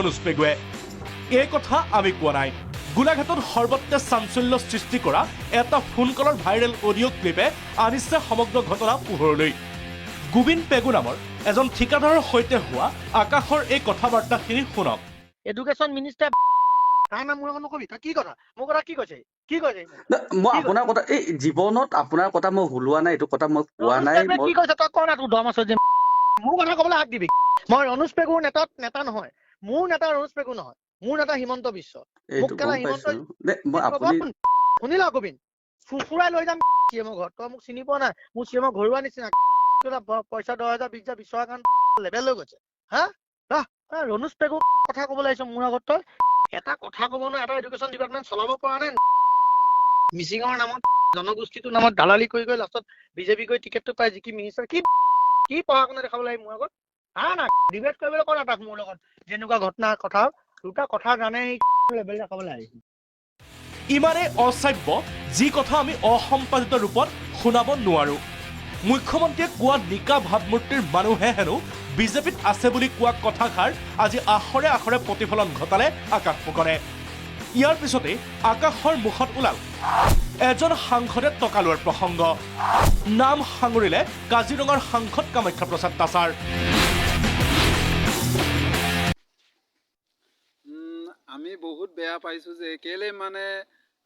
ৰণোজ পেগুৱে। এই কথা আমি কোৱা নাই। গোলাঘাটত সৰ্বত্ৰে চাঞ্চল্য সৃষ্টি কৰা এটা ফোন কলৰ ভাইৰেল অডিঅ' ক্লিপে আনিছে সমগ্ৰ ঘটনা পোহৰলৈ। গোবিন্দ পেগু নামৰ এজন ঠিকাদাৰৰ সৈতে হোৱা আকাশৰ এই কথা বাৰ্তাখিনি শুনক। এডুকেশ্যন মিনিষ্টাৰ তাৰ নাম মোৰ নকবি। কি কথা মোৰ কথা কি কৈছে মই আপোনাৰ কথা এই জীৱনত আপোনাৰ কথা মই ভুলোৱা নাই, এইটো কথা মই কোৱা নাই। কি কৈছে তই ক না, তোৰ দম আছে যে মোৰ কথা কবলৈ হাক দিবি। মই ৰণোজ পেগুৰ নেতা নহয়, মোৰ নেতা ৰণোজ পেগু নহয়, মোৰ নেতা হিমন্ত বিশ্ব। মোক কেলা হিমন্ত শুনিল গোবিন্দ ফুফুৰাই লৈ যাম চিএমৰ ঘৰত। তই মোক চিনি পোৱা নাই, মোৰ চিএমৰ ঘৰুৱা নিচিনা পইচা 10,000 20,000 বিচৰা কাৰণ লেভেল লৈ গৈছে। হা ৰণোজ পেগু কথা কবলৈ আহিছ মোৰ আগত। তই এটা কথা কব নোৱাৰ, এটা এডুকেশ্যন ডিপাৰ্টমেণ্ট চলাব পৰা নাই। মিচিঙৰ নামত জনগোষ্ঠীটোৰ নামত দালালি কৰি গৈ লাষ্টত বিজেপি গৈ টিকেটটো পাই জিকি মিনিষ্টাৰ। কি পঢ়া শুনা দেখাব লাগে মোৰ আগত? না ডিবেট কৰিবলৈ কোৱা তাক মোৰ লগত যেনেকুৱা ঘটনা কথা দুটা কথা জানে লেভেল দেখাব লাগে। ইমানেই অশ্ৰাব্য যি কথা আমি অসম্পাদিত ৰূপত শুনাব নোৱাৰো। মুখ্যমন্ত্ৰীয়ে কোৱা নিকা ভাৱমূৰ্তিৰ মানুহে হেনো বিজেপিত আছে বুলি কোৱা কথাষাৰ আজি আখৰে আখৰে প্ৰতিফলন ঘটালে আকাশ ফুকনে। ইয়াৰ পিছতেই আকাশৰ মুখত ওলাল এজন সাংসদে টকা লোৱাৰ প্ৰসংগ। নাম সাঙুৰিলে কাজিৰঙাৰ সাংসদ কামাখ্যা প্ৰসাদ তাছাৰ। আমি বহুত বেয়া পাইছোঁ যে কেলে মানে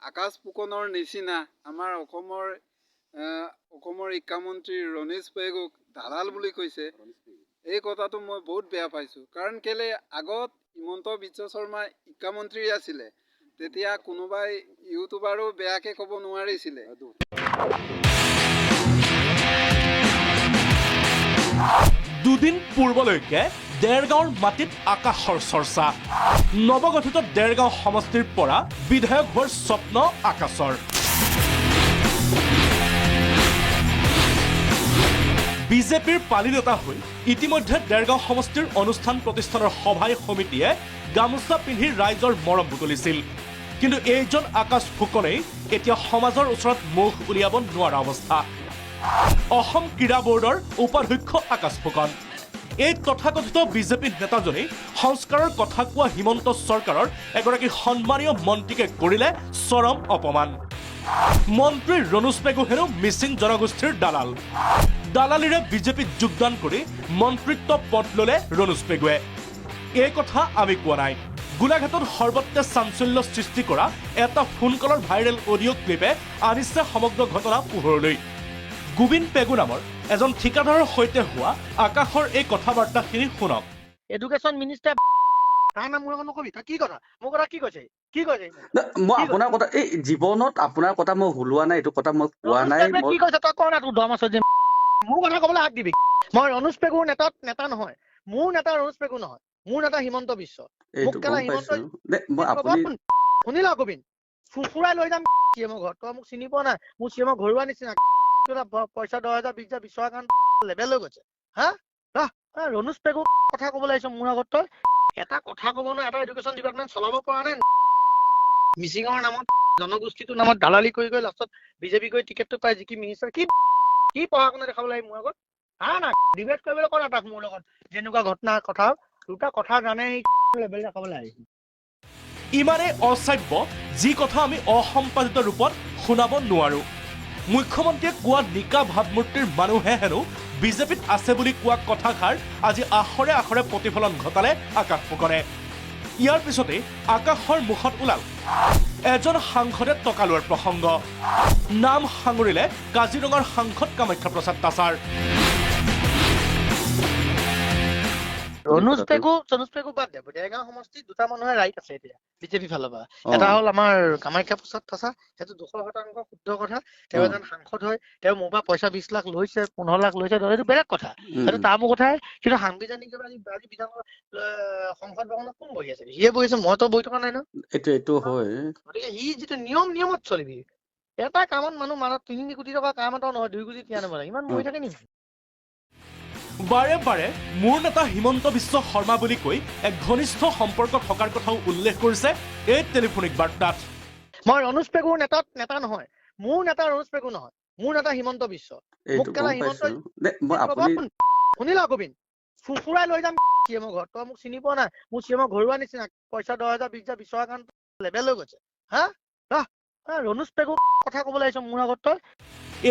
আকাশ ফুকনৰ নিচিনা আমাৰ অসমৰ শিক্ষামন্ত্ৰী ৰণোজ পেগুক দালাল বুলি কৈছে। এই কথাটো মই বহুত বেয়া পাইছোঁ। কাৰণ কেলে আগত হিমন্ত বিশ্ব শৰ্মা শিক্ষামন্ত্ৰী আছিলে, তেতিয়া কোনোবাই ইউটিউবাৰো বেয়াকে ক'ব নোৱাৰিছিলে। দুদিন পূৰ্বলৈকে দেৰগাঁৱৰ মাটিত আকাশৰ চৰ্চা। নৱগঠিত দেৰগাঁও সমষ্টিৰ পৰা বিধায়ক হোৱাৰ স্বপ্ন আকাশৰ। বিজেপিৰ পালি নেতা হৈ ইতিমধ্যে দেৰগাঁও সমষ্টিৰ অনুষ্ঠান প্ৰতিষ্ঠানৰ সভাই সমিতিয়ে গামোচা পিন্ধি ৰাইজৰ মৰম বুটলিছিল। কিন্তু এইজন আকাশ ফুকনেই এতিয়া সমাজৰ ওচৰত মুখ উলিয়াব নোৱাৰা অৱস্থা। অসম ক্ৰীড়া বোৰ্ডৰ উপাধ্যক্ষ আকাশ ফুকন। এই তথাকথিত বিজেপি নেতাজনেই সংস্কাৰৰ কথা কোৱা হিমন্ত চৰকাৰৰ এগৰাকী সন্মানীয় মন্ত্ৰীকে কৰিলে চৰম অপমান। মন্ত্ৰী ৰণোজ পেগু হেনো মিচিং জনগোষ্ঠীৰ দালাল। দালালিৰে বিজেপিত যোগদান কৰি মন্ত্ৰিত্ব পদ ল'লে ৰণোজ পেগুৱে। এই কথা আমি কোৱা নাই। গোলাঘাটত সৰ্বত্ৰে চাঞ্চল্য সৃষ্টি কৰা এটা ফোন কলৰ ভাইৰেল অডিঅ' ক্লিপে আনিছে সমগ্ৰ ঘটনা পোহৰলৈ। গোবিন্দ পেগু নামৰ এজন ঠিকাদাৰৰ সৈতে হোৱা আকাশৰ এই কথা বাৰ্তাখিনি শুনক। এডুকেশ্যন মিনিষ্টাৰ তাৰ নাম মোৰ নকবি। কি কথা মোৰ কথা কি কৈছে মই আপোনাৰ কথা এই জীৱনত আপোনাৰ কথা মই ভুলোৱা নাই, এইটো কথা মই কোৱা নাই। কি কৈছে তই ক না, তোৰ দম আছে যে মোৰ কথা কবলৈ হাক দিবি। মই ৰণোজ পেগুৰ নেতা নহয়, মোৰ নেতা ৰণোজ পেগু নহয়, মোৰ নেতা হিমন্ত বিশ্ব। মোক কেলা হিমন্ত শুনিল গোবিন্দ ফুফুৰাই লৈ যাম চিএমৰ ঘৰত। তই মোক চিনি পোৱা নাই, মোৰ চিএমৰ ঘৰুৱা নিচিনা পইচা 10,000 20,000 বিচৰা কাৰণ লেভেল লৈ গৈছে। হা ৰণোজ পেগু কথা কবলৈ আহিছ মোৰ আগত। তই এটা কথা কব নোৱাৰ, এটা এডুকেশ্যন ডিপাৰ্টমেণ্ট চলাব পৰা নাই। মিচিঙৰ নামত জনগোষ্ঠীটোৰ নামত দালালি কৰি গৈ লাষ্টত বিজেপি গৈ টিকেটটো পাই জিকি মিনিষ্টাৰ। কি পঢ়া শুনা দেখাব লাগে মোৰ আগত? না ডিবেট কৰিবলৈ কোৱা তাক মোৰ লগত যেনেকুৱা ঘটনা কথা দুটা কথা জানে লেভেল দেখাব লাগে। ইমানেই অশ্ৰাব্য যি কথা আমি অসম্পাদিত ৰূপত শুনাব নোৱাৰো। মুখ্যমন্ত্ৰীয়ে কোৱা নিকা ভাৱমূৰ্তিৰ মানুহে হেনো বিজেপিত আছে বুলি কোৱা কথাষাৰ আজি আখৰে আখৰে প্ৰতিফলন ঘটালে আকাশ ফুকনে। ইয়াৰ পিছতেই আকাশৰ মুখত ওলাল এজন সাংসদে টকা লোৱাৰ প্ৰসংগ। নাম সাঙুৰিলে কাজিৰঙাৰ সাংসদ কামাখ্যা প্ৰসাদ তাছাৰ। ৰণোজ পেগু বাদ দে। দেৰগাঁও সমষ্টিত দুটা মানুহৰ ৰাইট আছে এতিয়া বিজেপি ফালৰ পৰা। এটা হ'ল আমাৰ কামাখ্যা প্ৰসাদ তাছা, সেইটো 200% শুদ্ধ কথা। তেওঁ এজন সাংসদ হয়, তেওঁ মোৰ পৰা পইচা 20 লাখ লৈছে, 15 লাখ লৈছে, সেইটো বেলেগ কথা, সেইটো তাৰ মোৰ কথাই। কিন্তু সাংবিধানিক আজি বিধান সংসদ ভৱনত কোন বহি আছে? সিয়ে বহিছে, মইতো বহি থকা নাই ন। এইটো হয়। গতিকে সি যিটো নিয়মত চলিবি। এটা কামত মানুহ 3 কোটি টকা কাম এটা নহয় 2 কোটি 93 লাখ ইমান বহি থাকে নেকি? বাৰে বাৰে মোৰ নেতা হিমন্ত বিশ্ব শৰ্মা বুলি কৈ এক ঘনিষ্ঠ সম্পৰ্ক থকাৰ কথাও উল্লেখ কৰিছে এই টেলিফোনিক বাৰ্তাত। মই ৰণোজ পেগুৰ নেতা নহয়, মোৰ নেতা ৰণোজ পেগু নহয়, মোৰ নেতা হিমন্ত বিশ্ব। মোক কেলা হিমন্ত শুনিল গোবিন্দ ফুফুৰাই লৈ যাম চিএমৰ ঘৰত। তই মোক চিনি পোৱা নাই, মোৰ চিএমৰ ঘৰুৱা নিচিনা পইচা 10,000 20,000 বিচৰা কাৰণে লেবেল হৈ গৈছে। হা ৰণোজ পেগু কথা ক'বলৈ আহিছ মোৰ আগত তই।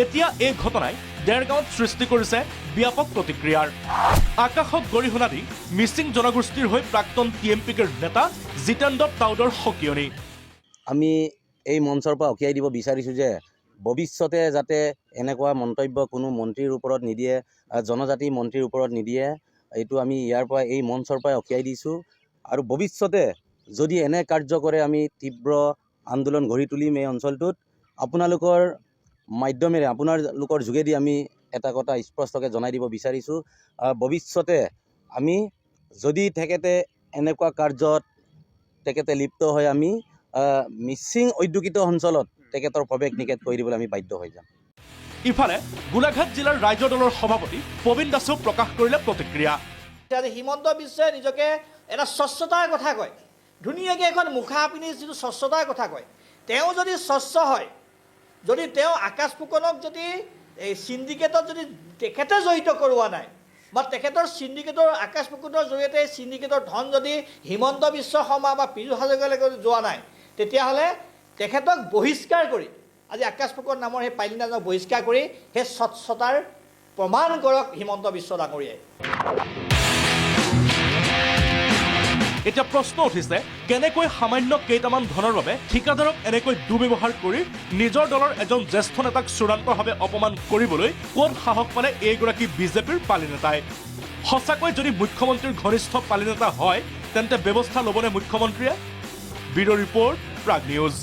এতিয়া এই ঘটনাই দেৰগাঁৱত সৃষ্টি কৰিছে ব্যাপক প্ৰতিক্ৰিয়াৰ। আকাশক গৰিহণা দি মিচিং জনগোষ্ঠীৰ হৈ প্ৰাক্তন TMPৰ নেতা জিতেন্দ্ৰ টাউডৰ সকিয়নি। আমি এই মঞ্চৰ পৰা অকিয়াই দিব বিচাৰিছোঁ যে ভৱিষ্যতে যাতে এনেকুৱা মন্তব্য কোনো মন্ত্ৰীৰ ওপৰত নিদিয়ে, জনজাতি মন্ত্ৰীৰ ওপৰত নিদিয়ে, এইটো আমি ইয়াৰ পৰা এই মঞ্চৰ পৰাই অকিয়াই দিছোঁ। আৰু ভৱিষ্যতে যদি এনে কাৰ্য কৰে আমি তীব্ৰ আন্দোলন গঢ়ি তুলিম এই অঞ্চলটোত। আপোনালোকৰ মাধ্যমেৰে আপোনালোকৰ যোগেদি আমি এটা কথা স্পষ্টকৈ জনাই দিব বিচাৰিছোঁ, ভৱিষ্যতে আমি যদি তেখেতে এনেকুৱা কাৰ্যত তেখেতে লিপ্ত হয় আমি মিচিং ঔদ্যোগিক অঞ্চলত তেখেতৰ প্ৰৱেশ নিষেধ কৰি দিবলৈ আমি বাধ্য হৈ যাম। ইফালে গোলাঘাট জিলাৰ ৰাইজৰ দলৰ সভাপতি প্ৰবীণ দাসেও প্ৰকাশ কৰিলে প্ৰতিক্ৰিয়া। হিমন্ত বিশ্বই নিজকে এটা স্বচ্ছতাৰ কথা কয়, ধুনীয়াকৈ এখন মুখা পিন্ধি যিটো স্বচ্ছতাৰ কথা কয়, তেওঁ যদি স্বচ্ছ হয়, যদি তেওঁ আকাশ ফুকনক যদি এই চিণ্ডিকেটত যদি তেখেতে জড়িত কৰোৱা নাই বা তেখেতৰ চিণ্ডিকেটৰ আকাশ ফুকনৰ জৰিয়তে চিণ্ডিকেটৰ ধন যদি হিমন্ত বিশ্ব শৰ্মা বা পীযুষ হাজৰিকালৈকে যোৱা নাই, তেতিয়াহ'লে তেখেতক বহিষ্কাৰ কৰি আজি আকাশ ফুকন নামৰ সেই পাইলী নাজক বহিষ্কাৰ কৰি সেই স্বচ্ছতাৰ প্ৰমাণ কৰক হিমন্ত বিশ্ব ডাঙৰীয়াই। এতিয়া প্ৰশ্ন উঠিছে, কেনেকৈ সামান্য কেইটামান ধনৰ বাবে ঠিকাদাৰক এনেকৈ দুৰ্ব্যৱহাৰ কৰি নিজৰ দলৰ এজন জ্যেষ্ঠ নেতাক চূড়ান্তভাৱে অপমান কৰিবলৈ ক'ত সাহস পালে এইগৰাকী বিজেপিৰ পালি নেতাই? সঁচাকৈ যদি মুখ্যমন্ত্ৰীৰ ঘনিষ্ঠ পালি নেতা হয় তেন্তে ব্যৱস্থা ল'বনে মুখ্যমন্ত্ৰীয়ে? Bureau' report, Prag news.